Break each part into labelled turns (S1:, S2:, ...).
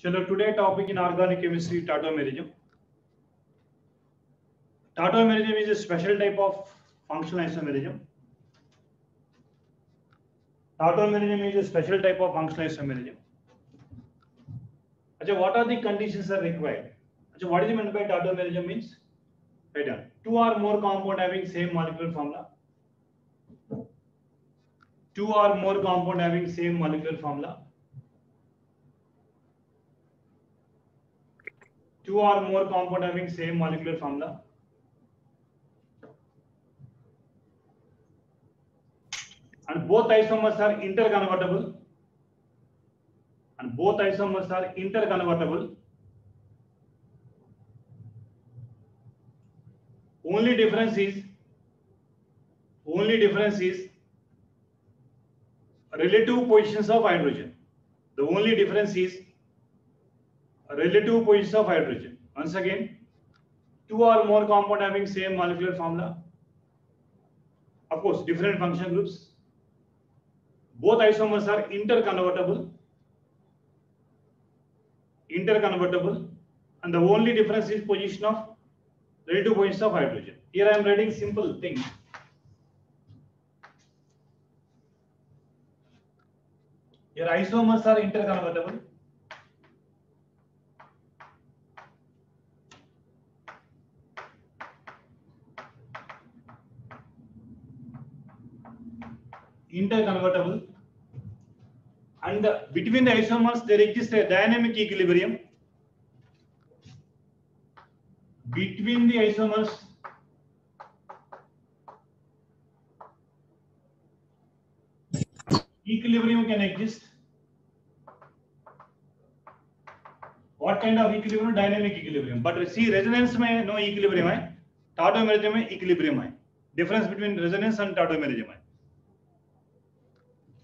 S1: चलो today topic in organic chemistry tautomerism. Tautomerism is a special type of functional isomerism. Tautomerism is a special type of functional isomerism. अच्छा, what are the conditions are required? अच्छा, what is meant by tautomerism means? Right on. Two or more compound having same molecular formula. Two or more compound having same molecular formula. Two or more compound having same molecular formula. And both isomers are interconvertible. And both isomers are interconvertible. Only difference is relative positions of hydrogen. The only difference is relative positions of hydrogen. Once again, two or more compound having same molecular formula. Of course, different functional groups. Both isomers are interconvertible, and the only difference is position of relative positions of hydrogen. Here I am writing simple thing. Here isomers are interconvertible. And between the isomers there exists a dynamic equilibrium. Between the isomers equilibrium can exist. What kind of equilibrium? Dynamic equilibrium. But see, resonance में no equilibrium है, tautomerism में equilibrium है. Difference between resonance and tautomerism है.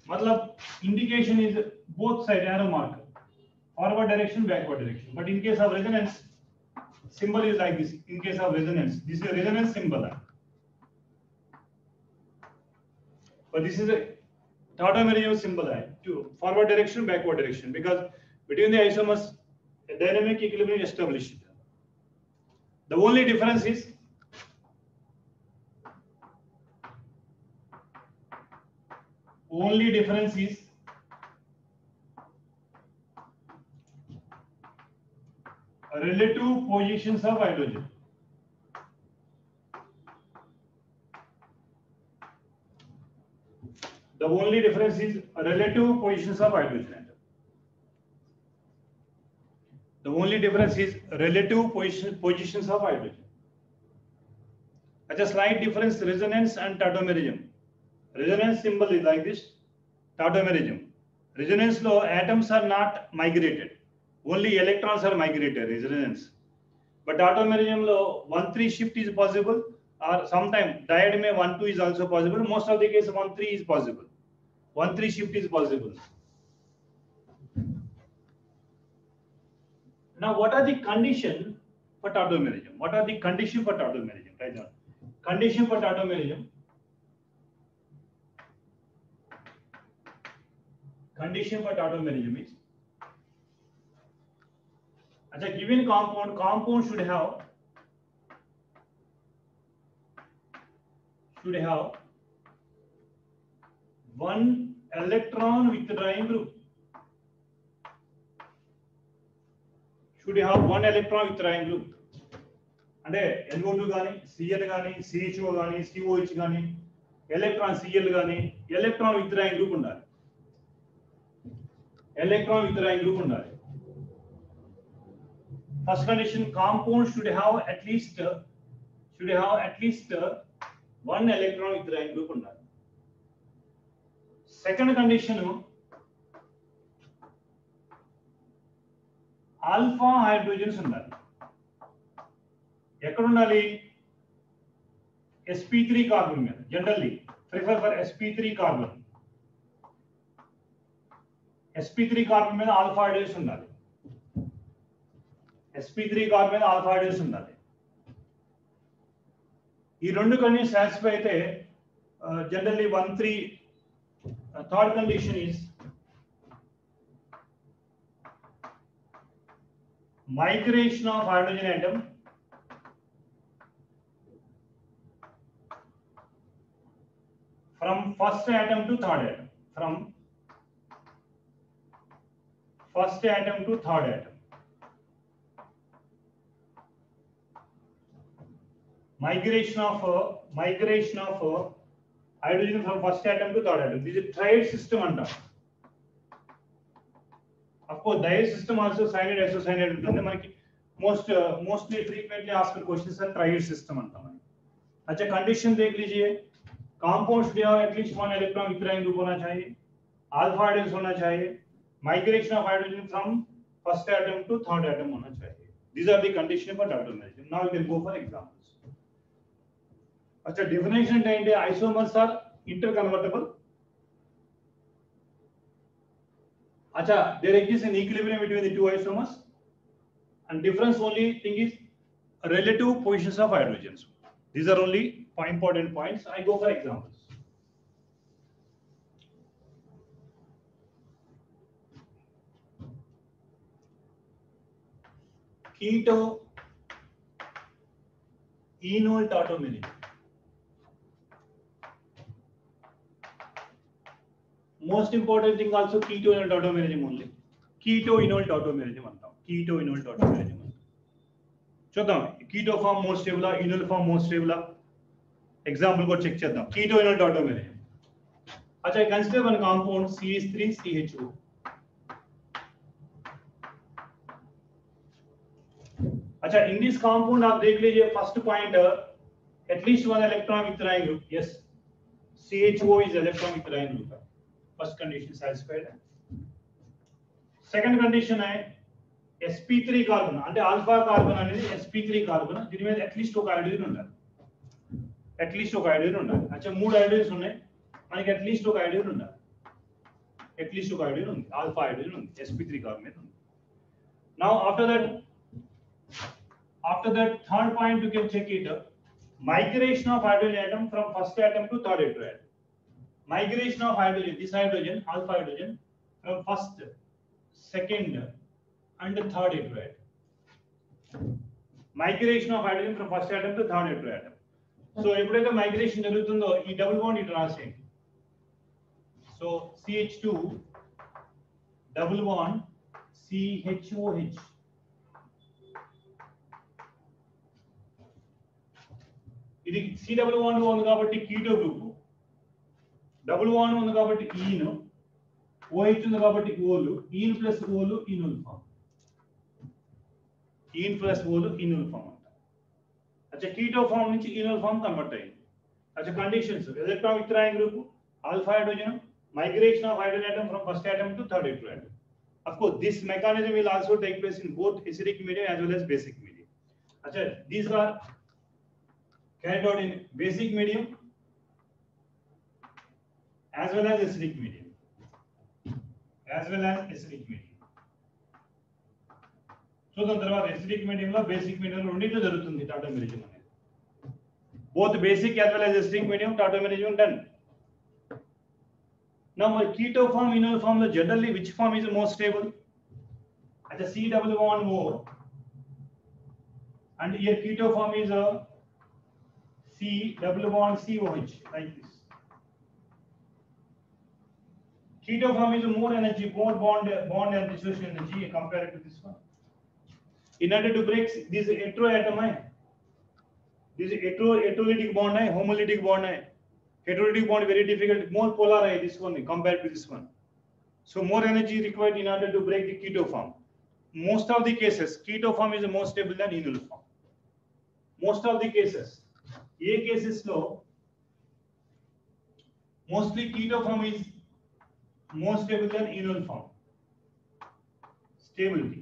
S1: मतलब indication is both side arrow mark, forward direction, backward direction. But in case of resonance, symbol is like this. In case of resonance, this is a resonance symbol. But this is a tautomerism symbol to forward direction, backward direction, because between the isomers a dynamic equilibrium is established. The only difference is relative positions of hydrogen. The only difference is relative positions of hydrogen. The only difference is relative positions of hydrogen. At a slight difference, resonance and tautomerism. Resonance symbol is like this. Tautomerism. Resonance law, atoms are not migrated. Only electrons are migrated. Resonance. But tautomerism law, 1-3 shift is possible, or sometimes dyad mein 1-2 is also possible. Most of the case 1-3 is possible. 1-3 shift is possible. Now, what are the conditions for tautomerism? What are the conditions for tautomerism? Write down. Condition for tautomerism. Condition for tautomerism is, as a given compound should have one electron withdrawing group. Should have one electron withdrawing group. అంటే NO2 గాని Cl గాని CHO గాని COH గాని electron Cl గాని electron withdrawing group ఉండాలి. Electron withdrawing group ఉండాలి. First condition, compound should have at least one electron withdrawing group ఉండాలి. Second condition, alpha hydrogens ఉండాలి. ఎక్కడ ఉండాలి? sp3 కార్బన్ మీద. Generally prefer for sp3 carbon. sp3 carbon మీద alpha hydrogens ఉండాలి. sp3 carbon మీద alpha hydrogens ఉండాలి. ఈ రెండు కండిషన్స్ సాటిస్ఫై అయితే generally 1-3. Third condition is migration of hydrogen atom from first atom to third atom, from first atom to third atom. Migration of hydrogen from first atom to third atom. This is a triad system under. Of course, diode system also cyanide isocyanide ఉంటుంది మనకి mostly frequently asked questions are triad system अंटा है. अच्छा condition देख लीजिए. Compounds should have at least one electron withdrawing group होना चाहिए. Alpha hydrogens होना चाहिए. Migration of hydrogen from first atom to third atom होना चाहिए. These are the conditions for tautomerasion. Now you can go for examples. अच्छा definition ఏంటి? Isomers are interconvertible. अच्छा there exists an equilibrium between the two isomers, and difference only thing is relative positions of hydrogens. These are only important points. I go for examples. Keto enol tautomerasion. Most important thing also keto enol tautomerasion only. Keto enol tautomerasion అంటాం. Keto enol tautomerasion. చూద్దాం keto form most stable, enol form most stable. Example को check చేద్దాం. Keto enol tautomerasion. अच्छा consider one compound CH3CHO. अच्छा in this compound आप देख लीजिए first point at least one electron withdrawing group. Yes, CHO is electron withdrawing group. First condition satisfied. Second condition है sp3 carbon అంటే alpha carbon అనేది sp3 carbon దీని మీద at least ఒక హైడ్రోజన్ ఉండాలి. at least ఒక హైడ్రోజన్ ఉండాలి. अच्छा మూడు హైడ్రోజన్స్ ఉన్నాయి మనకి at least ఒక హైడ్రోజన్ ఉండాలి. at least ఒక హైడ్రోజన్ ఉంది. alpha హైడ్రోజన్ ఉంది sp3 కార్బన్ మీద ఉంది. Now after that third point you can check it. Migration of hydrogen atom from first atom to third atom. Migration of hydrogen, this hydrogen, alpha hydrogen, from first, second, and third atom. Migration of hydrogen from first atom to third atom. So, epudaithe migration jarugutundo ee double bond it raaseyandi. So, CH2 double bond CHOH. ఇది C double bond ఉంది కాబట్టి keto group. Double bond ఉంది కాబట్టి ఈన్, OH ఉంది కాబట్టి ol, ene plus ol enol form. Ene plus ol enol form అంట. అచ్చా keto form నుంచి ఈనోల్ ఫామ్ కన్వర్ట్ అయ్యింది. అచ్చా conditions electron withdrawing group, alpha hydrogen, migration of hydrogen atom from first atom to third atom. Of course, this mechanism will also take place in both acidic medium as well as basic medium. Acha these are carried out in basic medium as well as acidic medium. So the తర్వాత acidic medium లో basic medium లో రెండిట్లో జరుగుతుంది tautomerasion అనేది. Both basic as well as acidic medium tautomerasion done. Now my keto form, enol form లో generally which form is most stable? At the C double bond O, and here keto form is C double bond COH like this. Keto form is more energy, more bond and dissociation energy compared to this one. In order to break this heteroatom, this heterolytic bond, homolytic bond, heterolytic bond very difficult, more polar this one compared to this one. So more energy required in order to break the keto form. Most of the cases, keto form is more stable than enol form. Most of the cases, A cases low, mostly keto form is more stable than enol form. Stability.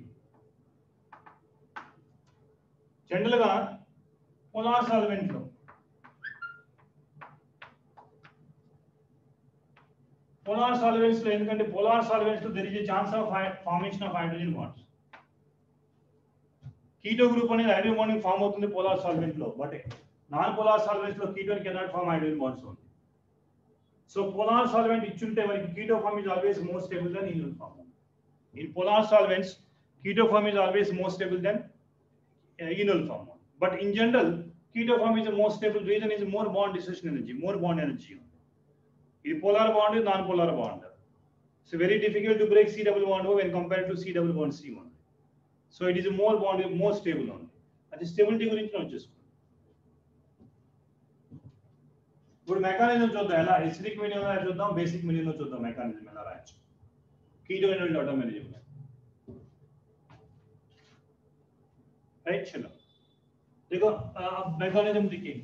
S1: Generally గా polar solvent లో polar solvents లో ఎందుకంటే polar solvents లో there is a chance of formation of hydrogen bonds. Keto group అనేది hydrogen bond form అవుతుంది polar solvent లో, but non polar solvents లో ketone cannot form hydrogen bonds only. So polar solvent ఇచ్చుంటే మనకి keto form is always more stable than enol form. In polar solvents Keto form is always more stable than enol form. But in general, keto form is the most stable. Reason is more bond dissociation energy, more bond energy. The polar bond is non-polar bond. So very difficult to break C double bond O when compared to C double bond C one. So it is a more bond, more stable only. At the stability గురించి మనం చూసుకోండి. ఇప్పుడు mechanism చూద్దాం ఎలా acidic మీడియంలో చూద్దాం basic మీడియంలో చూద్దాం మెకానిజం ఎలా రాయొచ్చు कीटो एनोल ऑटोमेरिज्म में राइट चलो देखो अब मैकेनिज्म देखिए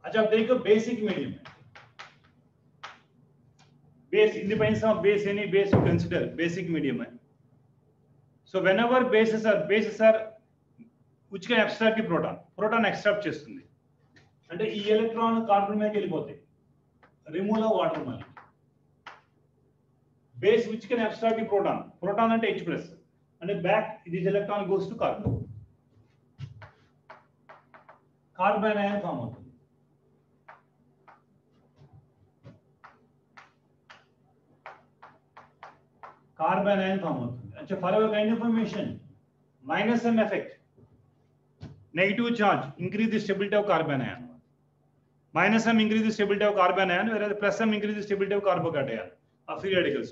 S1: अच्छा अब देखो बेसिक मीडियम है base independence of base any base you consider basic medium hai so whenever bases are which can abstract the proton extract చేస్తుంది అంటే ఈ ఎలక్ట్రాన్ కార్బన్ మీదకి వెళ్ళిపోతాయి remove of water molecule base which can abstract the proton అంటే H+ అంటే back this electron goes to carbon ion form అవుతుంది carbon ion form होता है अच्छा for a kind information -m effect negative charge increase the stability of carbon ion -m increase the stability of carbon ion whereas +m increase the stability of carbocation of free radicals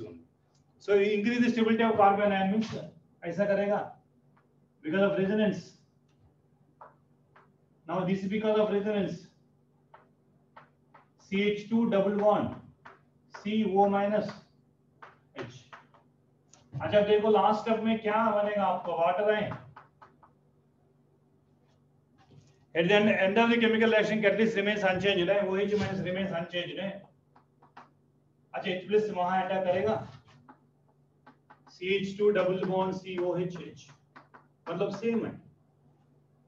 S1: so increase the stability of carbon ion means ऐसा करेगा because of resonance now this is because of resonance CH2 double bond CO- H अच्छा देखो last step में क्या बनेगा आपको water ion at the end of the chemical reaction catalyst remains unchanged है OH minus remains unchanged है अच्छा H+ वहां अटैक करेगा CH2 डबल बॉन्ड COH मतलब सेम है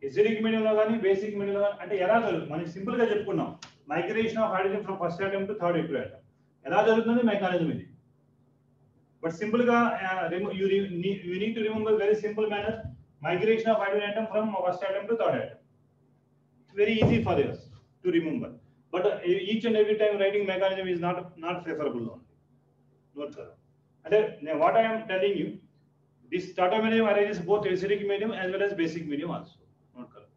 S1: एसिडिक मीडिయం లో గాని బేసిక్ మీడియం లో అంటే ఎలా జరుగుతుంది మనం సింపుల్ గా చెప్పుకున్నాం migration of hydrogen from first atom to third atom ఎలా జరుగుతుంది మెకానిజం ఇది but simple ka you need to remember very simple manner migration of hydrogen atom from first atom to third atom it's very easy for us to remember but each and every time writing mechanism is not preferable only note karo and what I am telling you this tautomerium arises both acidic medium as well as basic medium also note karo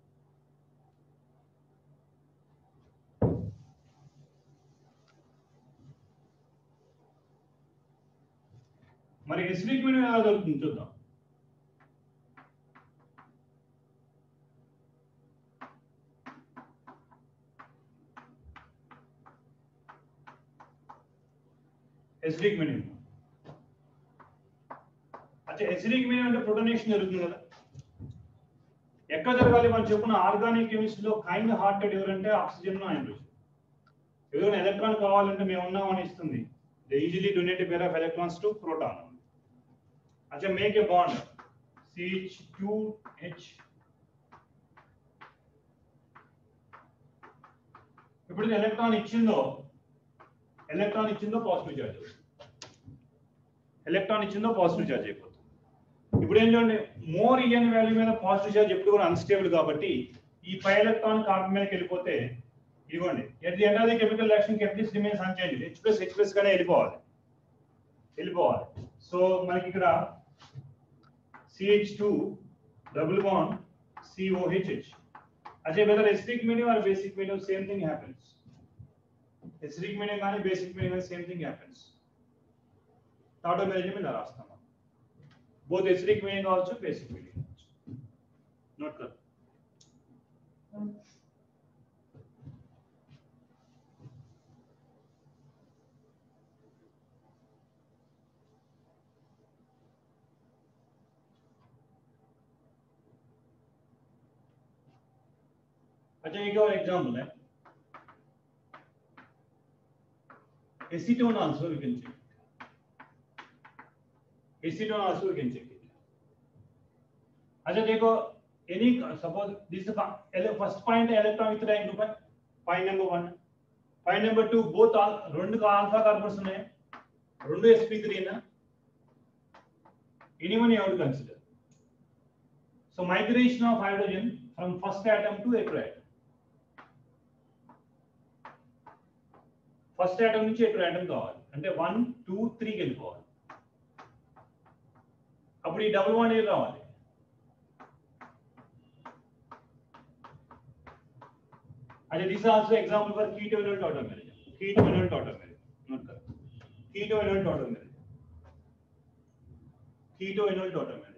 S1: మరి acidic medium ఎలా దొరుకుతుంది చూద్దాం acidic medium అంటే acidic medium అంటే ప్రోటోనేషన్ జరుగుతుంది కదా ఎక్కడ జరగాలి మనం చెప్పుకున్న ఆర్గానిక్ కెమిస్ట్రీలో కైండ్ హార్టెడ్ ఎవరంటే ఆక్సిజన్ హైడ్రోజన్ ఎవరైనా ఎలక్ట్రాన్ కావాలంటే మేము ఉన్నామని ఇస్తుంది they easily donate a pair of electrons to proton अच्छा make a bond CH2H ఇప్పుడు ఎలక్ట్రాన్ ఇచ్చిందో పాజిటివ్ చార్జ్ అయిపోతుంది ఇప్పుడు ఏం చూడండి మోర్ ఈఎన్ వాల్యూ మీద పాజిటివ్ చార్జ్ ఎప్పుడు కూడా అన్స్టేబుల్ కాబట్టి ఈ పై ఎలక్ట్రాన్ కార్బన్ మీదకి వెళ్ళిపోతే ఇదిగోండి at the end of the chemical reaction catalyst remains unchanged H+ గానే వెళ్ళిపోవాలి సో మనకి ఇక్కడ CH2 double bond COH अच्छा whether acidic medium or basic medium same thing happens acidic medium కానీ basic medium కానీ same thing happens tautomerium ఇలా రాస్తాం both acidic medium కావచ్చు basic medium కావచ్చు నోట్ కర్ अच्छा एक और एग्जांपल है acetone also we can check अच्छा देखो any suppose this is first point electron with rank group point number 1 point number 2 both all రెండు alpha carbons ఉన్నాయి రెండు sp3 ना Anyone you have to consider. So migration of hydrogen from first atom to heteroatom. First atom నుంచి heteroatom కావాలి అంటే 1 2 3 కి వెళ్ళిపోవాలి. అప్పుడు ఈ డబుల్ బాండ్ ఏది రావాలి? అదే this is also example for keto-enol tautomerism. Keto-enol tautomerism. Note करो. Keto-enol tautomerism. Keto-enol tautomerism.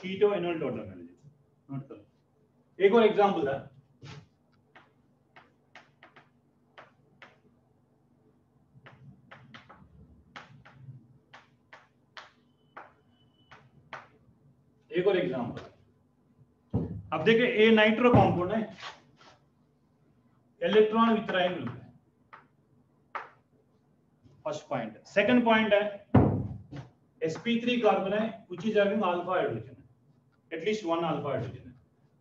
S1: Keto-enol tautomerism. Note करो. एक और एग्जांपल है. एक और एग्जांपल. अब देखिए ए नाइट्रो कंपाउंड है, इलेक्ट्रॉन वितरण ग्रुप है. First point. सेकंड पॉइंट है sp3 कार्बन है which is having alpha hydrogen, at least one alpha hydrogen है.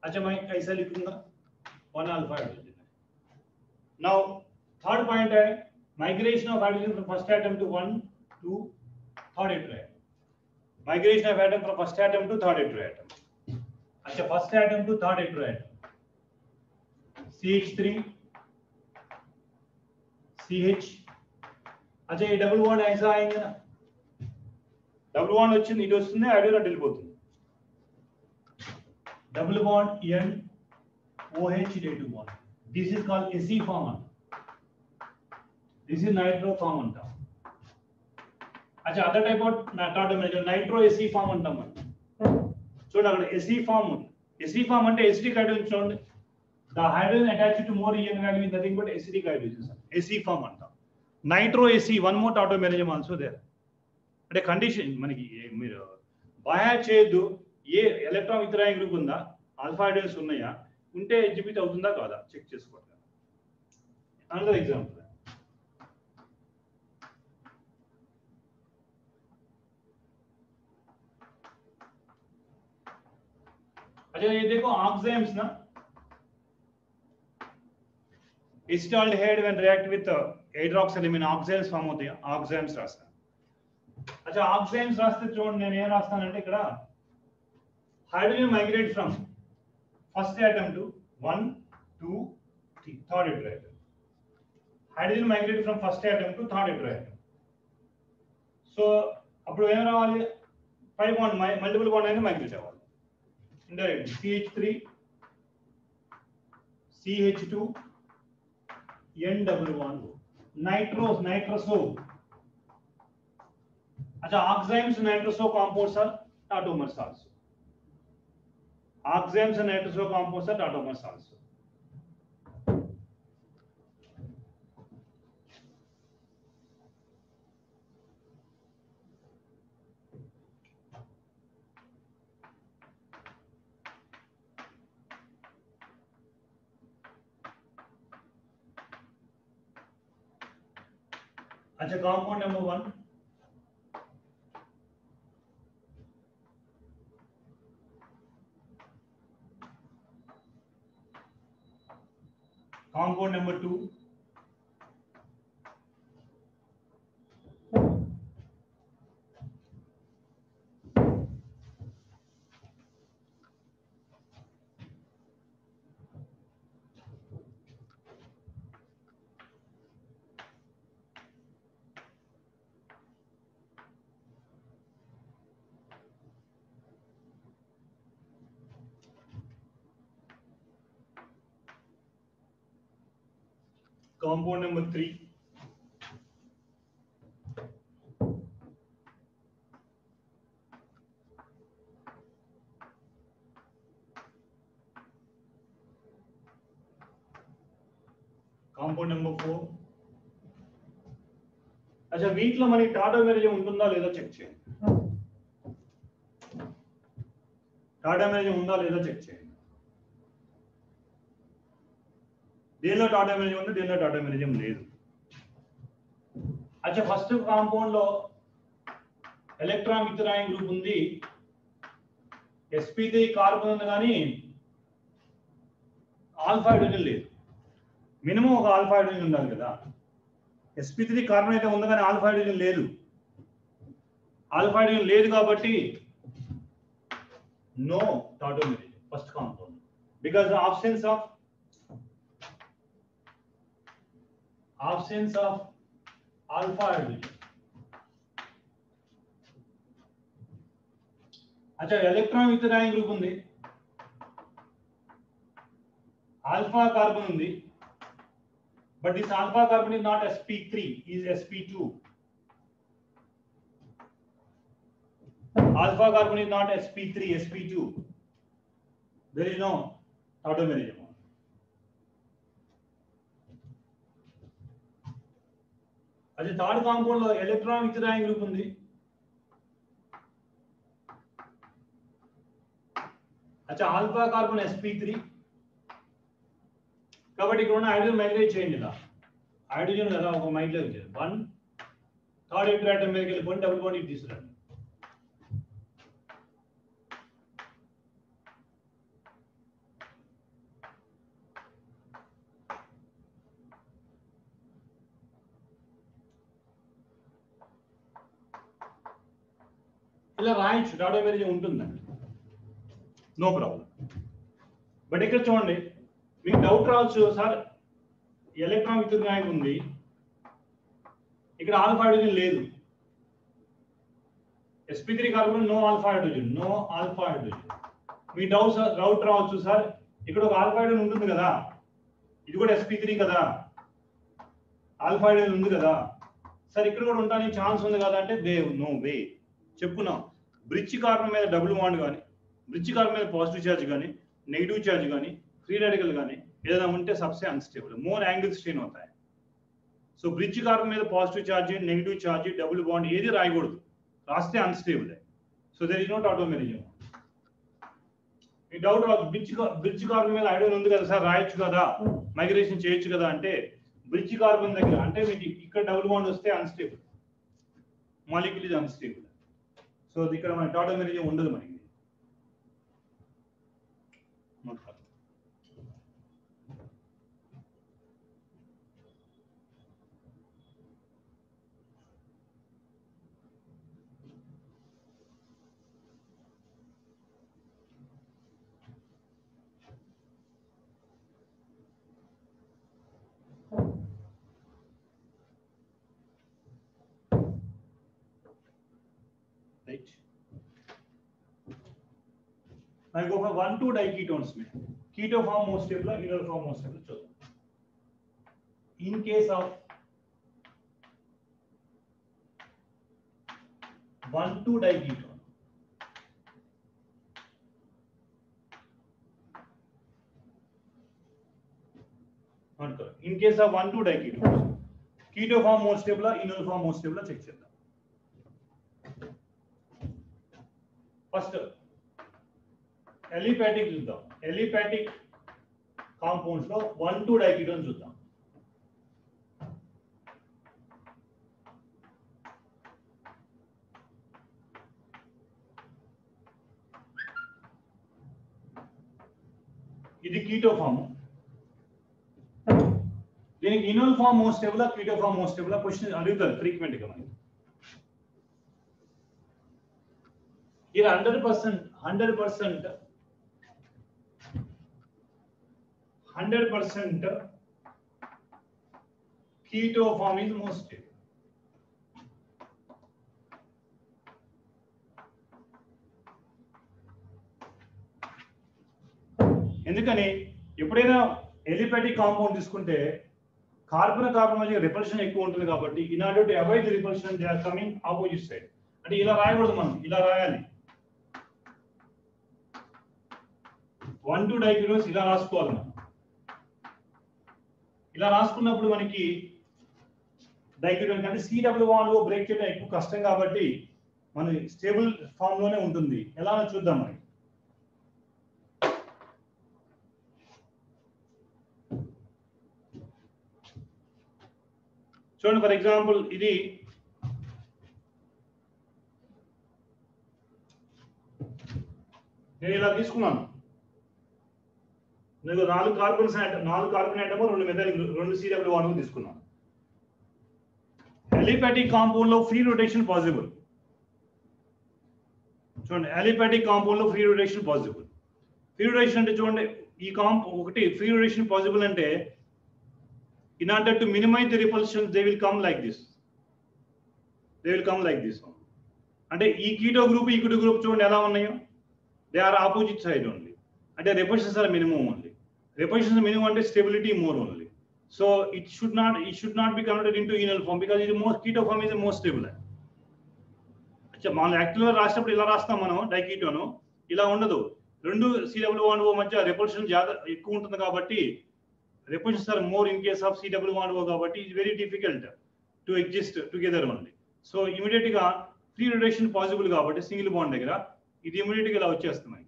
S1: अच्छा मैं ऐसा लिखूंगा one alpha hydrogen है. Now third point है migration of hydrogen from first atom to 1 to third heteroatom. Migration of atom from first atom to third heteroatom. अच्छा first atom to third heteroatom. CH3 CH. अच्छा ये double bond ऐसा आएंगे ना, double bond వచ్చింది ఇటు వస్తుంది హైడ్రోజన్ అటు వెళ్ళిపోతుంది. Double bond N OH D2 bond. This is called Ac form అంట. దిస్ ఇస్ నైట్రో ఫార్మ్ అంట. अच्छा other type of tautomerism nitro Ac form అంటాం మనం. చూడండి అక్కడ Ac ఫార్మ్ ఉంది. Ac ఫార్మ్ అంటే acidic hydrogen చూడండి. The hydrogen attached to more En value is nothing but acidic hydrogen. Ac form అంటాం. Nitro Ac one more tautomerism also there. అంటే condition మనకి మీరు బాహ్య చేయొద్దు. ఏ ఎలక్ట్రాన్ వితరణ గ్రూప్ ఉందా, ఆల్ఫా హైడ్రోజన్స్ ఉన్నాయా, ఉంటే ఎగ్జిబిట్ అవుతుందా కాదా చెక్ చేసుకోండి. Another example. अच्छा ये देखो oximes ना, acetaldehyde when react with hydroxylamine oximes form होते हैं. oximes रास्ता. अच्छा oximes रास्ते చూడండి నేను ఏం రాస్తానంటే ఇక్కడ hydrogen migrate from first atom to 1 2 3 third heteroatom. hydrogen migrate from first atom to third heteroatom. So అప్పుడు ఏం రావాలి? 5 బాండ్ మల్టిపుల్ బాండ్ అనేది మైగ్రేట్ అవ్వాలి. indirect CH3 CH2 N double bond nitroso. अच्छा oximes nitroso compounds are tautomers also. Oximes and nitroso compounds are tautomers also. अच्छा compound number 1. Compound number 2. Compound number 3. Compound number 4. अच्छा వీటిలో మనకి tautomerism ఉంటుందా లేదా check చేయండి. tautomerism ఉందా లేదా చెక్ చేయండి. దేనిలో tautomerism ఉంది, దేనిలో tautomerism లేదు. अच्छा ఫస్ట్ కాంపౌండ్ లో ఎలక్ట్రాన్ వితరణ గ్రూప్ ఉంది, sp3 కార్బన్ ఉంది కానీ ఆల్ఫా హైడ్రోజన్ లేదు. మినిమం ఒక ఆల్ఫా హైడ్రోజన్ ఉండాలి కదా. sp3 కార్బన్ అయితే ఉంది కానీ ఆల్ఫా హైడ్రోజన్ లేదు. ఆల్ఫా హైడ్రోజన్ లేదు కాబట్టి no tautomerism, first compound, because the absence of alpha hydrogen. अच्छा electron withdrawing group ఉంది, alpha carbon ఉంది, but this alpha carbon is not sp3, is sp2. Alpha carbon is not sp3, sp2. There is no tautomerism. అది third compound లో electron withdrawing group ఉంది. అచ్చా alpha carbon sp3 కాబట్టి ఇక్కడ ఉన్న hydrogen migrate చేయండి. ఇలా హైడ్రోజన్ కదా ఒక మైగ్రేట్ చేయండి. 1 థర్డ్ ఇంటరాక్షన్ మీదకి వెళ్ళిపోయి డబుల్ బాండ్ ఇది తీసుకురండి. ఇలా రాయొచ్చు, టాటోమెరిజం ఉంటుందండి, నో ప్రాబ్లం. బట్ ఇక్కడ చూడండి, మీకు డౌట్ రావచ్చు, సార్ ఎలక్ట్రాన్ విత్డ్రాయింగ్ ఉంది, ఇక్కడ ఆల్ఫా హైడ్రోజన్ లేదు. sp3 carbon no alpha hydrogen, no alpha hydrogen. మీ డౌట్ రావచ్చు, సార్ ఇక్కడ ఒక ఆల్ఫా హైడ్రోజన్ ఉంటుంది కదా, ఇది కూడా sp3 కదా, ఆల్ఫా హైడ్రోజన్ ఉంది కదా, సార్ ఇక్కడ కూడా ఉండడానికి ఛాన్స్ ఉంది కదా అంటే నో వే. చెప్పుకున్నాం, బ్రిడ్జ్ కార్బన్ మీద డబుల్ బాండ్ కానీ, బ్రిడ్జ్ కార్బన్ మీద పాజిటివ్ ఛార్జ్ కానీ, నెగిటివ్ ఛార్జ్ కానీ, ఫ్రీ రాడికల్ కానీ ఏదైనా ఉంటే सबसे अनस्टेबल, मोर एंगल स्ट्रेन होता है. సో బ్రిడ్జ్ కార్బన్ మీద positive charge, negative charge, double bond ఏది రాయకూడదు, రాస్తే unstable. So there is no tautomerism. ఈ డౌట్ రావచ్చు, బ్రిడ్జ్ కార్బన్ మీద హైడ్రోజన్ ఉంది కదా సార్, రాయొచ్చు కదా, మైగ్రేషన్ చేయొచ్చు కదా అంటే, బ్రిడ్జ్ కార్బన్ దగ్గర అంటే మీకు ఇక్కడ డబుల్ బాండ్ వస్తే unstable, molecule is unstable. So ఇక్కడ మన టాటోమెరిజం ఉండదు మనకి. Right. I go for 1,2 diketones में keto form more stable, enol form more stable चलो. In case of 1,2 diketone, in case of 1,2 diketones, keto form more stable, enol form more stable check చేద్దాం. First aliphatic చూద్దాం. Aliphatic compounds లో 1,2 diketone చూద్దాం. ఇది keto form, దీనికి enol form most stable, keto form most stable question అడుగుతారు frequent గా మనకి. Here 100% keto form is most stable. ఎందుకని ఎప్పుడైనా ఎలిఫాటిక్ కాంపౌండ్ తీసుకుంటే కార్బన్ కార్బన్ మధ్య రిపల్షన్ ఎక్కువ ఉంటుంది కాబట్టి in order to avoid the repulsion they are coming opposite side. అంటే ఇలా రాయకూడదు, మనం ఇలా రాయాలి. 1,2 డైకీటోన్స్ ఇలా రాసుకోవాలి మనం. ఇలా రాసుకున్నప్పుడు మనకి డైకీటోన్ అంటే CW బాండ్ బ్రేక్ చేయడం ఎక్కువ కష్టం కాబట్టి మన స్టేబుల్ ఫామ్ లోనే ఉంటుంది. ఎలానో చూద్దాం మరి. చూడండి, ఫర్ ఎగ్జాంపుల్ ఇది నేను ఇలా తీసుకున్నాను, నేను 4 కార్బన్ ఆటమ్ 2 మెథైల్ 2 CW1 తీసుకున్నాను. అలిఫాటిక్ కాంపౌండ్ లో ఫ్రీ రొటేషన్ పాసిబుల్. చూడండి, అలిఫాటిక్ కాంపౌండ్ లో free rotation possible. Free rotation అంటే చూడండి, ఈ ఒకటి ఫ్రీ రొటేషన్ పాసిబుల్ అంటే in order to minimize the repulsions they will come like this. అంటే ఈ కీటో గ్రూప్ ఈ కీటో గ్రూప్ చూడండి ఎలా ఉన్నాయో, they are opposite side only. అంటే repulsions are minimum only. Repulsions minimum అంటే stability more only. So it should not be converted into enol form because it is more keto form is more stable. అచ్చా, మనం యాక్చువల్గా రాసినప్పుడు ఇలా రాస్తాం మనం డైకీటోను, ఇలా ఉండదు. 2 CW1O మధ్య repulsion ఎక్కువ ఉంటుంది కాబట్టి repulsions are more in case of CW1O కాబట్టి it's very difficult to exist together only. So immediate గా ఫ్రీ రొటేషన్ పాసిబుల్ కాబట్టి సింగిల్ బాండ్ దగ్గర ఇది ఇమీడియట్ గా ఇలా వచ్చేస్తున్నాయి.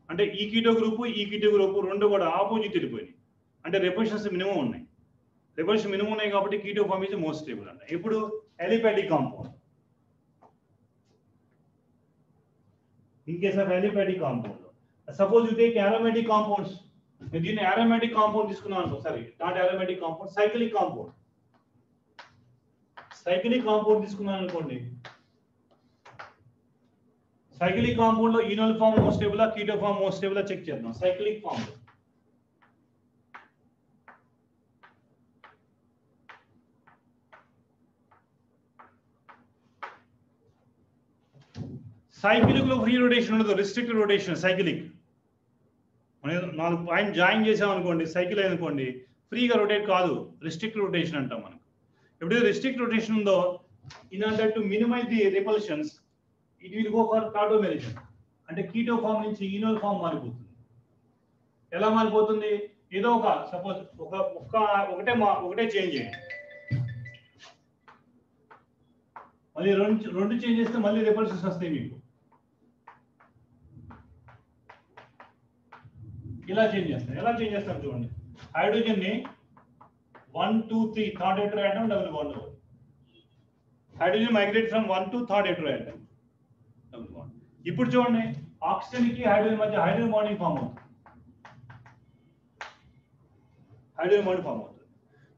S1: అంటే ఈ కీటో గ్రూప్ రెండు కూడా ఆపోజిట్ వెళ్ళిపోయినాయి. అంటే repulsions మినిమం ఉన్నాయి. repulsion మినిమం ఉన్నాయి కాబట్టి keto form is most stable అంట. ఇప్పుడు aliphatic compound, in case of aliphatic compound suppose you take aromatic compounds, నేను దీన్ని aromatic కాంపౌండ్ తీసుకున్నాను అనుకో, sorry not aromatic compound, cyclic compound తీసుకున్నాను అనుకోండి. సైక్లిక్ కాంపౌండ్ లో ఈనోల్ ఫామ్ మోస్ట్ స్టేబుల్ ఆ keto form most stable check చేద్దాం. Cyclic form లో ఫ్రీ రొటేషన్ ఉండదు, రిస్ట్రిక్టెడ్ రొటేషన్. సైక్లిక్ మనం 4 పాయింట్ జాయిన్ చేసాం అనుకోండి, సైకిల్ అనుకోండి, ఫ్రీగా రొటేట్ కాదు, రిస్ట్రిక్టెడ్ రొటేషన్ అంటాం మనకు. ఎప్పుడైతే రిస్ట్రిక్ట్ రొటేషన్ ఉందో, in order to minimize the repulsions it will go for tautomerism. అంటే కీటో ఫామ్ నుంచి ఈనోల్ ఫామ్ మారిపోతుంది. ఎలా మారిపోతుంది? ఏదో ఒక సపోజ్ ఒకటే చేంజ్ చేయండి, మళ్ళీ రెండు చేంజ్ చేస్తే మళ్ళీ రిపల్షన్స్ వస్తాయి మీకు. ఇలా చేంజ్ చేస్తాం. ఎలా చేంజ్ చేస్తాం చూడండి, హైడ్రోజన్ ని 1 2 3 third heteroatom double bond. Hydrogen migrate from 1 to third heteroatom double bond. ఇప్పుడు చూడండి, ఆక్సిజన్ కి హైడ్రోజన్ మధ్య హైడ్రోజన్ బాండింగ్ ఫామ్ అవుతుంది.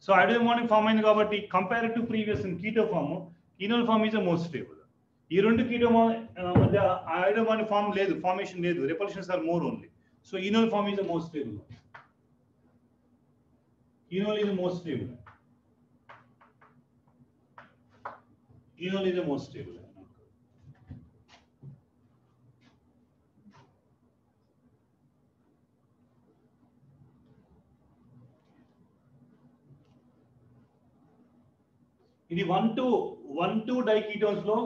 S1: సో హైడ్రోజన్ బాండింగ్ ఫామ్ అయింది కాబట్టి compare to previous keto form, enol form is most stable. ఈ రెండు keto మధ్య హైడ్రోజన్ బాండింగ్ ఫామ్ లేదు, ఫార్మేషన్ లేదు, repulsions are more only. So enol form is the most stable. Enol is the most stable. ఇది 1,2 diketones లో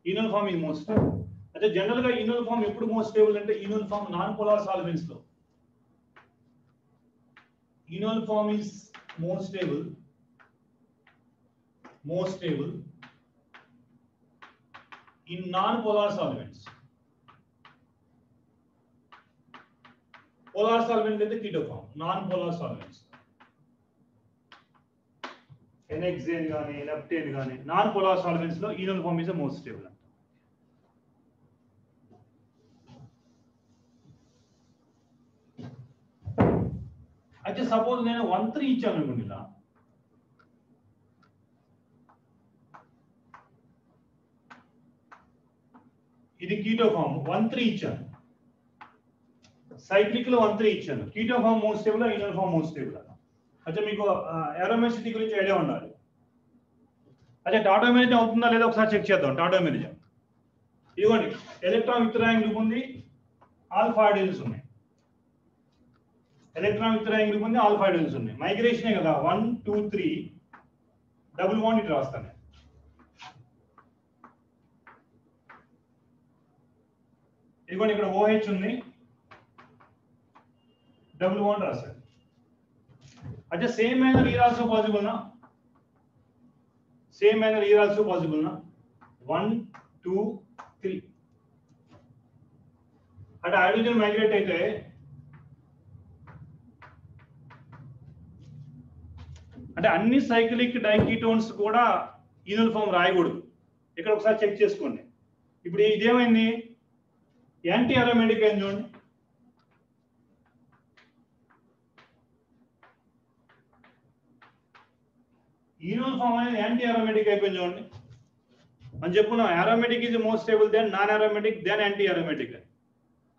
S1: enol form is most stable. అంటే general గా enol form ఎప్పుడు మోస్ట్ స్టేబుల్ అంటే enol form non polar solvents లో. Enol form is most stable in non polar solvents. Polar solvent అయితే keto form, non polar solvents n hexane గానీ n heptane గానీ non polar solvents లో enol form is most stable. అయితే suppose నేను 1,3 ఇచ్చాను అనుకోండి, ఇలా ఇది కీటో ఫామ్ 1,3 ఇచ్చాను, సైక్లిక్ లో 1,3 ఇచ్చాను. Keto form most stable, enol form most stable. అయితే మీకు అరోమాటిసిటీ గురించి ఐడియా ఉండాలి. అదే టాటోమెరిజం అవుతుందా లేదా ఒకసారి చెక్ చేద్దాం. టాటోమెరిజం ఇదిగోండి, ఎలక్ట్రాన్ విత్డ్రాయింగ్ గ్రూప్ ఉంది, ఆల్ఫా హైడ్రోజన్స్ ఉన్నాయి. ఎలక్ట్రాన్ విత్డ్రాయింగ్ గ్రూప్ ఉంది, ఆల్ఫా హైడ్రోజన్స్ ఉన్నాయి. మైగ్రేషనే కదా 1 2 3 డబుల్ బాండ్ ఇటు రాస్తాను. ఇదిగోండి, ఇక్కడ OH ఉంది, డబుల్ బాండ్ రాస్తాను. అంటే same manner here also possible na? Same manner here also possible na? 1 2 3. అంటే హైడ్రోజన్ మైగ్రేట్ అయితే అంటే అన్ని సైక్లిక్ డైకీటోన్స్ కూడా ఈనోల్ ఫామ్ రాయకూడదు. ఇక్కడ ఒకసారి చెక్ చేసుకోండి. ఇప్పుడు ఇదేమైంది, యాంటీ అరోమేటిక్ అయింది చూడండి. ఈనోల్ ఫామ్ అనేది యాంటీ అరోమేటిక్ అయిపోయింది చూడండి. మనం చెప్పుకున్నాం aromatic is more stable than non aromatic than anti aromatic.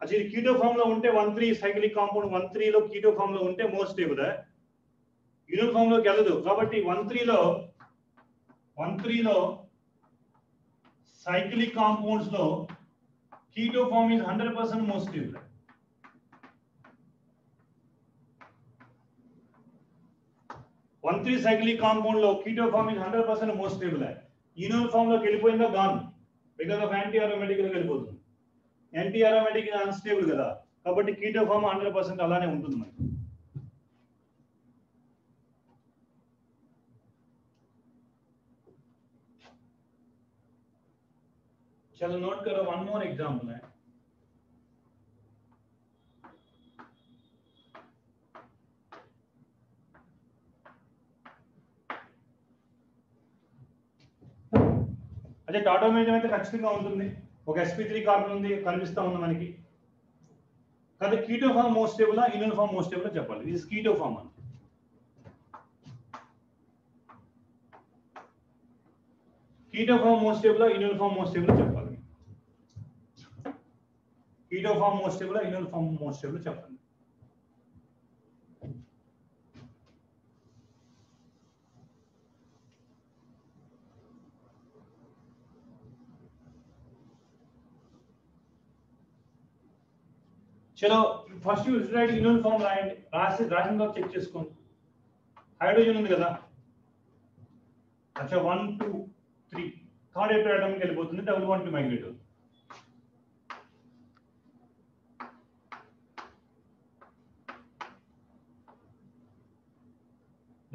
S1: అసలు ఇది కీటో ఫామ్ లో ఉంటే 1,3 సైక్లిక్ కాంపౌండ్ 1,3 లో కీటో ఫామ్ లో ఉంటే మోర్ స్టేబుల్, ఈనోల్ ఫామ్ లోకి వెళ్ళదు. కాబట్టి 1,3 లో సైక్లిక్ కాంపౌండ్స్ లో keto form is 100% more stable. Cyclic compound లో keto form is 100% more stable. Enol form లోకి వెళ్ళిపోయిందో gone because of anti aromatic లోకి వెళ్ళిపోతుంది. యాంటీ అరోమేటిక్ అన్స్టేబుల్ కదా, కాబట్టి కీటో ఫామ్ 100% అలానే ఉంటుంది మనకి. चलो नोट करो, वन मोर एग्जांपल है. అదే టాటోమేరిజం అయితే ఖచ్చితంగా ఉంటుంది. ఒక sp3 కార్బన్ ఉంది కనిపిస్తా ఉంది మనకి. కానీ కీటో ఫామ్ మోస్ట్ స్టేబుల్ ఆ ఇనోల్ ఫామ్ మోస్ట్ స్టేబుల్ చెప్పాలి. ఇది కీటో ఫామ్ అని. కీటో ఫామ్ మోస్ట్ స్టేబుల్ ఆ ఇనోల్ ఫామ్ మోస్ట్ స్టేబుల్ చెప్పాలి. కీటో ఫామ్ మోస్ట్ స్టేబుల్ ఆ ఇనోల్ ఫామ్ మోస్ట్ స్టేబుల్ చెప్పండి. चलो first use write enol form राయండి. రాసిన తర్వాత చెక్ చేసుకోండి. హైడ్రోజన్ ఉంది కదా, అచ్చా 1 2 3 థర్డ్ ఎటమ్ కి వెళ్ళిపోతుంది. డబుల్ బాండ్ కి మైగ్రేట్ అవుతుంది.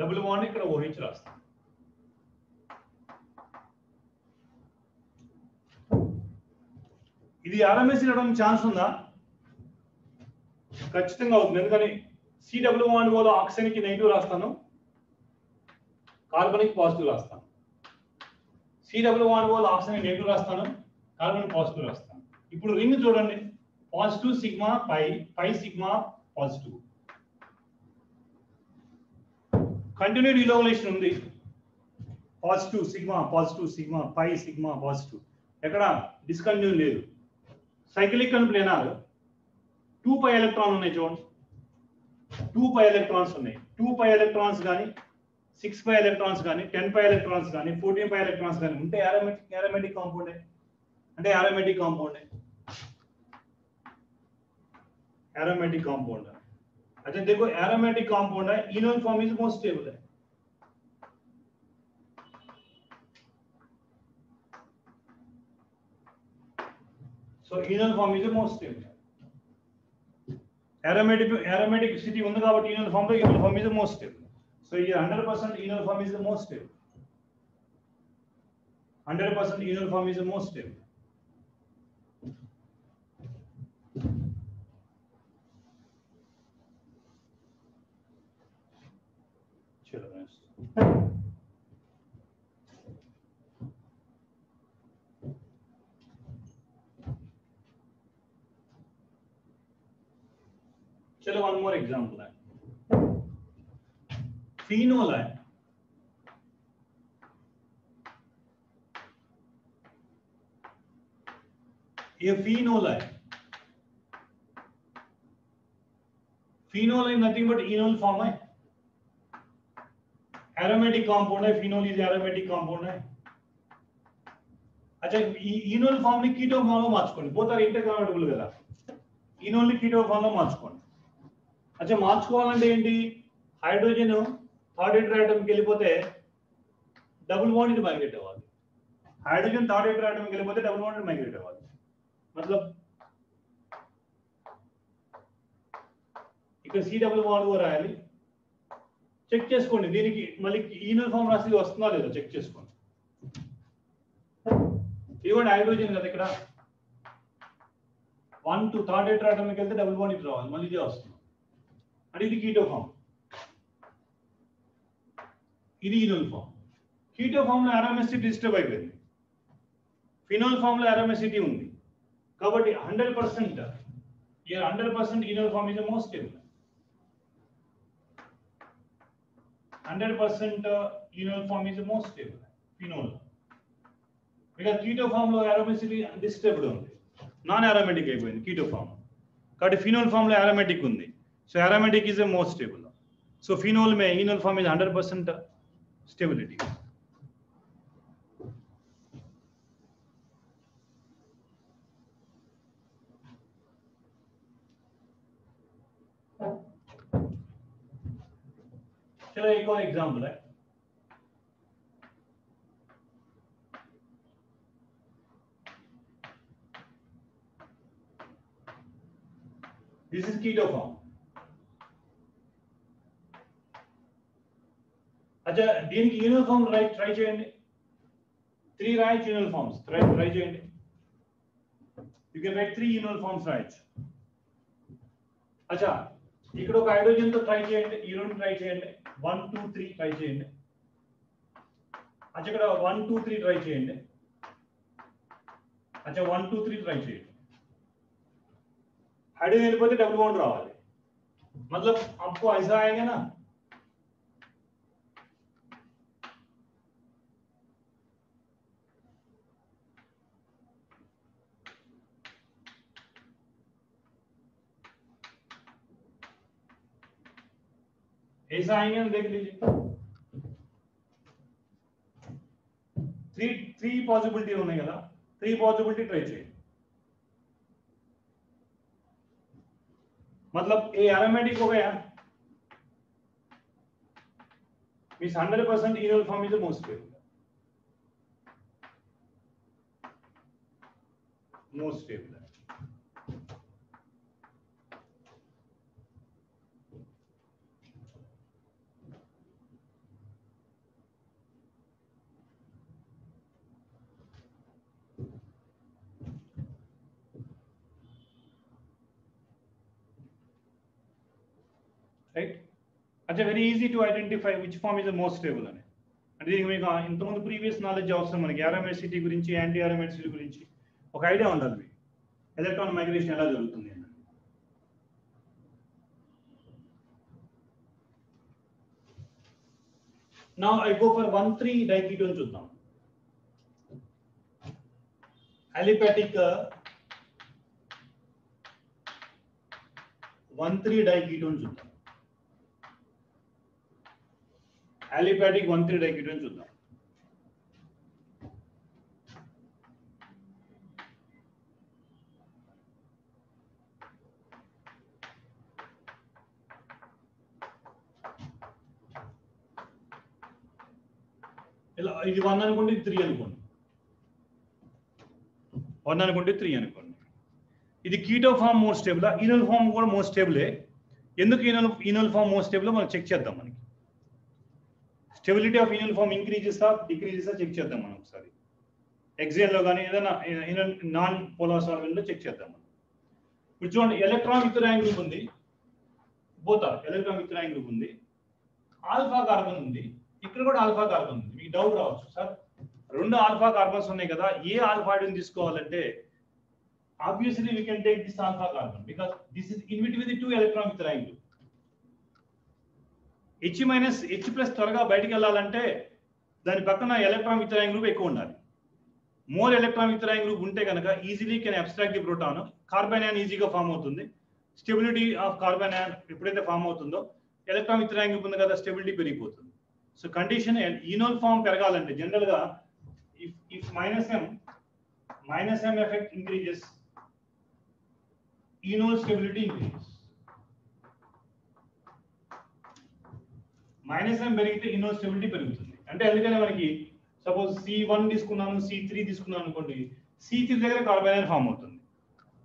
S1: డబుల్ బాండ్ ఇక్కడ OH రాస్తాం. ఇది RMS రావడానికి ఛాన్స్ ఉందా? ఖచ్చితంగా అవుతుంది. ఎందుకని COO లో ఆక్సిజన్ కి నెగిటివ్ రాస్తాను, కార్బన్ కి పాజిటివ్ రాస్తాను. COO లో ఆక్సిజన్ కి నెగిటివ్ రాస్తాను, కార్బన్ పాజిటివ్ రాస్తాను. ఇప్పుడు రింగ్ చూడండి, positive sigma pi sigma positive. Continued ఇలోవలేషన్ ఉంది. Positive sigma pi sigma positive. ఎక్కడ డిస్కంటిన్యూ లేదు. Cyclic and planar 2 pi electron ఉన్నాయి చూడండి. 2 పై ఎలక్ట్రాన్స్ ఉన్నాయి. 2 పై ఎలక్ట్రాన్స్ కానీ 6 పై ఎలక్ట్రాన్స్ కానీ 10 పై ఎలక్ట్రాన్స్ కానీ 14 పై ఎలక్ట్రాన్స్ కానీ ఉంటే aromatic కాంపౌండ్ అంటే aromatic కాంపౌండ్. अच्छा देखो aromatic compound है, enol form is most stable है. So enol form is the most stable. Aromaticity ఉంది కాబట్టి enol form is the most stable. So ये 100% enol form is the most stable. 100% enol form is the most stable. चलो one more example है. Phenol है, ये phenol है. Phenol is nothing but enol form है. Aromatic compound है. Phenol is aromatic compound है. अच्छा इनोल फॉर्म ని కీటో ఫామ్ లో మార్చుకోండి. బోత్ ఆర్ ఇంటర్ కన్వర్టబుల్ కదా. ఇనోల్ ని కీటో ఫామ్ లో మార్చుకోండి. अच्छा మార్చుకోవాలంటే ఏంటి? హైడ్రోజన్ థర్డ్ ఎటమ్ కి వెళ్ళిపోతే డబుల్ బాండ్ కి మైగ్రేట్ అవ్వాలి. హైడ్రోజన్ థర్డ్ ఎటమ్ కి వెళ్ళిపోతే డబుల్ బాండ్ కి మైగ్రేట్ అవ్వాలి. मतलब ఇక్కడ COO రాయాలి. చెక్ చేసుకోండి. దీనికి మళ్ళీ ఈనోల్ ఫామ్ రాసి వస్తుందా లేదా చెక్ చేసుకోండి. ఇవ్వండి హైడ్రోజన్ కదా ఇక్కడ 1 2 థర్డ్ ఎటమ్ కి వెళ్తే డబుల్ బాండ్ కి రావాలి. మళ్ళీ ఇదే వస్తుంది. అంటే ఇది కీటో ఫామ్, ఇది ఇనోల్ ఫామ్. కీటో ఫామ్ లో అరోమాసిటీ డిస్టర్బ్ అయిపోయింది. ఫినోల్ ఫామ్ లో అరోమాసిటీ ఉంది. కాబట్టి 100% here 100% enol form is the most stable. 100% enol form is the most stable phenol. Because keto form లో aromaticity undisturbed ఉంది, నాన్ aromatic అయిపోయింది keto form. కాబట్టి phenol form లో aromatic ఉంది, so aromatic is the most stable. So phenol में enol form is 100% stability. चलो एक और एग्जांपल है. This is keto form. अच्छा దీనికి enol form ట్రై చేయండి. 3 రాయొచ్చు enol forms ట్రై చేయండి. You can write 3 enol forms రాయొచ్చు. अच्छा ఇక్కడ ఒక హైడ్రోజన్ తో ట్రై చేయండి, యూరోన్ ట్రై చేయండి, 1 2 3 ట్రై చేయండి. अच्छा ఇక్కడ 1 2 3 ట్రై చేయండి. अच्छा 1 2 3 ట్రై చేయండి. हाइड्रोजन వెళ్ళిపోతే डबल बॉन्ड రావాలి, मतलब आपको ऐसा आएगा ना. ऐसा आएंगे ना, देख लीजिए. 3 पॉसिबिलिटी होने का, 3 पॉसिबिलिटी ट्राई चाहिए. मतलब ए एरोमेटिक हो गया, means 100% enol form is the most stable. Most stable. Right? अच्छा very easy to identify which form is the most stable అని. అంటే దీనికి మీకు ఇంతకుముందు ప్రీవియస్ నాలెడ్జ్ అవసరం మనకి. aromaticity గురించి, యాంటీ aromaticity గురించి ఒక ఐడియా ఉండాలి మీకు, ఎలక్ట్రాన్ మైగ్రేషన్ ఎలా జరుగుతుంది అని. Now I go for 1,3 diketone చూద్దాం. aliphatic 1,3 diketone చూద్దాం. aliphatic 1,3 diketone చూద్దాం. ఇలా ఇది 1 అనుకోండి, ఇది 3 అనుకోండి. 1 అనుకోండి, 3 అనుకోండి. ఇది keto form most stable, enol form కూడా మోస్ట్ స్టేబులే. ఎందుకు ఈనోల్ ఫామ్ మోస్ట్ స్టేబుల్ మనం చెక్ చేద్దాం. మనకి stability of enol form increases decreases check చేద్దాం మనం ఒకసారి. ఎగ్జామ్ లో కానీ ఏదైనా నాన్ పోలార్ సాల్వెంట్ లో చెక్ చేద్దాం మనం. ఇప్పుడు చూడండి, ఎలక్ట్రాన్ విత్ గ్రూప్ ఉంది, ఎలక్ట్రాన్ విత్ గ్రూప్ ఉంది, ఆల్ఫా కార్బన్ ఉంది, ఇక్కడ కూడా ఆల్ఫా కార్బన్ ఉంది. మీకు డౌట్ రావచ్చు, సార్ 2 ఆల్ఫా కార్బన్స్ ఉన్నాయి కదా, ఏ ఆల్ఫా హైడ్రోజన్ తీసుకోవాలంటే obviously we can take this alpha carbon because this is in between the 2 electron with rank group. H minus H plus త్వరగా బయటికి వెళ్ళాలంటే దాని పక్కన ఎలక్ట్రాన్ విత్ rank group ఎక్కువ ఉండాలి. More electron with rank group ఉంటే కనుక easily can abstract the proton, carbon anion ఈజీగా ఫామ్ అవుతుంది. స్టెబిలిటీ ఆఫ్ కార్బన్ అయాన్ ఎప్పుడైతే ఫామ్ అవుతుందో ఎలక్ట్రాన్ విత్ rank group ఉంది కదా, స్టెబిలిటీ పెరిగిపోతుంది. సో కండిషన్ ఈనోల్ ఫామ్ పెరగాలంటే జనరల్ గా if minus m effect increases, enol stability increases. Minus m పెరిగితే enol stability పెరుగుతుంది. అంటే అందుకనే మనకి సపోజ్ C1 తీసుకున్నాను, C3 తీసుకున్నాను అనుకోండి, C3 దగ్గర కార్బన్ అయాన్ ఫామ్ అవుతుంది.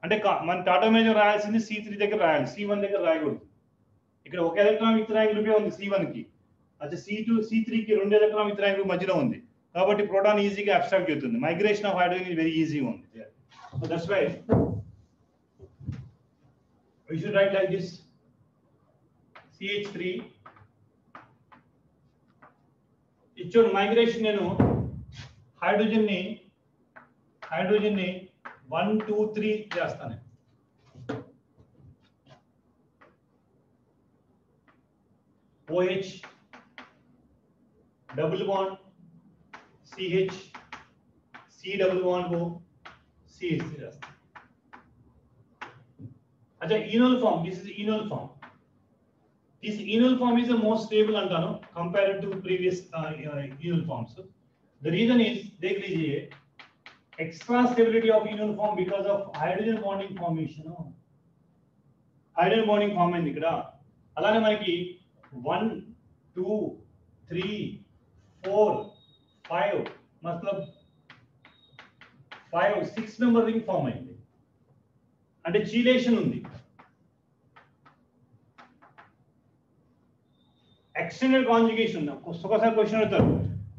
S1: అంటే మన టాటా మేజర్ రాయాల్సింది C3 దగ్గర రాయాలి, C1 దగ్గర రాయకూడదు. ఇక్కడ ఒక ఎలక్ట్రాన్ విత్ rank group ఉంది C1 కి, అదే C2 C3 కి 2 ఎలక్ట్రాన్ విత్ rank group మధ్యలో ఉంది. కాబట్టి ప్రోటాన్ ఈజీగా అబ్స్ట్రాక్ట్ అవుతుంది. Migration of hydrogen is very easy ఉంది. So that's why we should write like this: CH3 ఇచ్చోడు మైగ్రేషన్. నేను హైడ్రోజన్ ని 1 2 3 చేస్తాను. OH double bond CH C double bond O CH చేస్తాను. अच्छा enol form, this is enol form. This enol form is the most stable antanu compared to previous enol forms. The reason is देख लीजिए extra stability of enol form because of hydrogen bonding formation. Hydrogen bonding form అయింది ఇక్కడ. అలానే మనకి 1 2 3 4 5 मतलब 5 6 number ring form అయింది. అంటే చీలేషన్ ఉంది. Extended conjugation. ఒకసారి క్వశ్చన్ అడుగుతారు.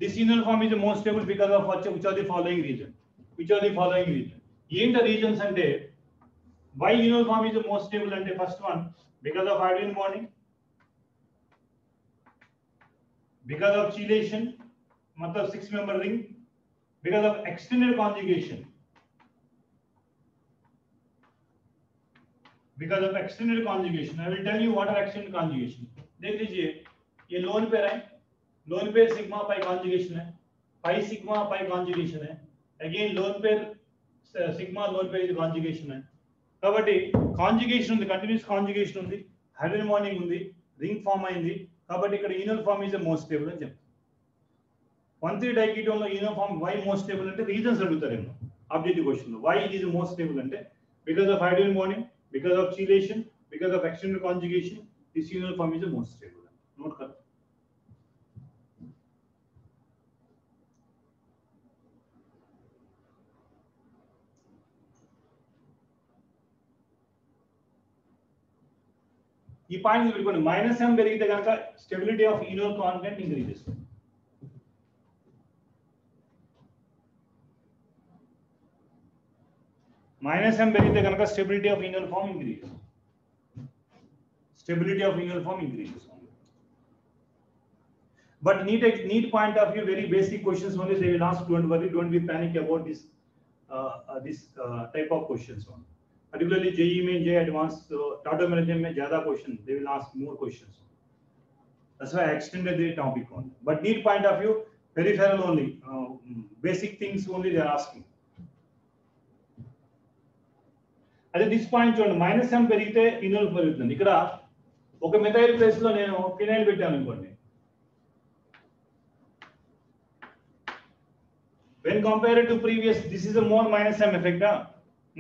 S1: This enol form is the most stable because of which are the following reason? Which are the following reason? ఏంటి రీజన్స్ అంటే why enol form is the most stable అంటే first one because of hydrogen bonding, because of chelation मतलब 6 member ring, because of extended conjugation. Because of extended conjugation, I will tell you what are extended conjugation. देख लीजिए ये lone pair है, lone pair sigma pi conjugation है, pi sigma pi conjugation है, again lone pair sigma lone pair conjugation है. కాబట్టి conjugation ఉంది, continuous conjugation ఉంది, హైడ్రోజన్ బాండింగ్ ఉంది, రింగ్ ఫామ్ అయింది. కాబట్టి ఇక్కడ enol form is the most stable అని చెప్తాం. 1,3 డైకీటోన్ లో enol form why most stable అంటే రీజన్స్ అడుగుతారేమో ఆబ్జెక్టివ్ క్వశ్చన్ లో. Why it is most stable అంటే because of hydrogen bonding, because of chelation, because of extended conjugation, this enol form is the most stable. Note kar. ఈ point పెట్టుకోండి. -m పెరిగితే కనుక stability of enol content increases. -m పెరిగితే కనుక stability of enol form increases. Stability of enol form increases. But need point of view, very basic questions only they will ask. Don't worry, don't be panic about this type of questions only. Particularly JEE में JEE advanced Tata Management में ज़्यादा question, they will ask more questions. That's why I extended the topic on. But need point of view, peripheral only, basic things only they are asking. అదే this point చూడండి, -m పెరిగితే ఇనోల్ పెరుగుతుంది. ఇక్కడ ఒక methyl place లో నేను phenyl పెట్టాను అనుకోండి. when compared to previous, this is a more -m effect,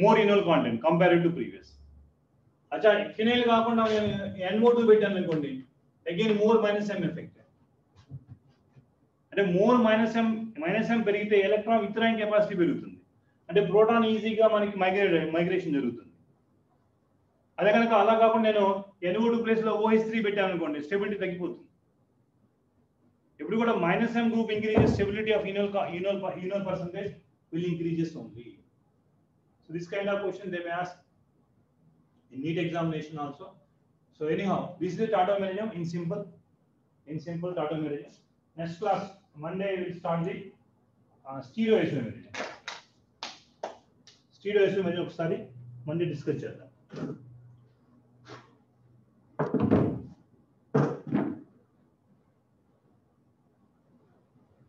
S1: more enol content compared to previous. अच्छा ఫినైల్ కాకుండా నేను NO2 పెట్టాను అనుకోండి, again more -m effect. అంటే more -m పెరిగితే ఎలక్ట్రాన్ విత్డ్రాయింగ్ కెపాసిటీ పెరుగుతుంది. అంటే ప్రోటాన్ ఈజీగా మనకి మైగ్రేషన్ జరుగుతుంది. అదే కనుక అలా కాకుండా నేను NO2 ప్లేస్ లో OH3 పెట్టాను అనుకోండి, స్టెబిలిటీ తగ్గిపోతుంది. ఇప్పుడు కూడా -m group increases, stability of enol percentage will increases only. So this kind of question they may ask in NEET examination also. So anyhow, this is the tautomerism in simple tautomerism. Next class Monday we will start the stereoisomerism. Stereoisomerism ఒకసారి Monday discuss చేద్దాం.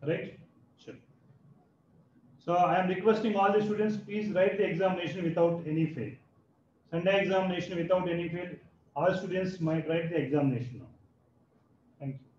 S1: Right? Sure. So I am requesting all the students, please write the examination without any fail. Sunday examination without any fail. All students might write the examination now. Thank you.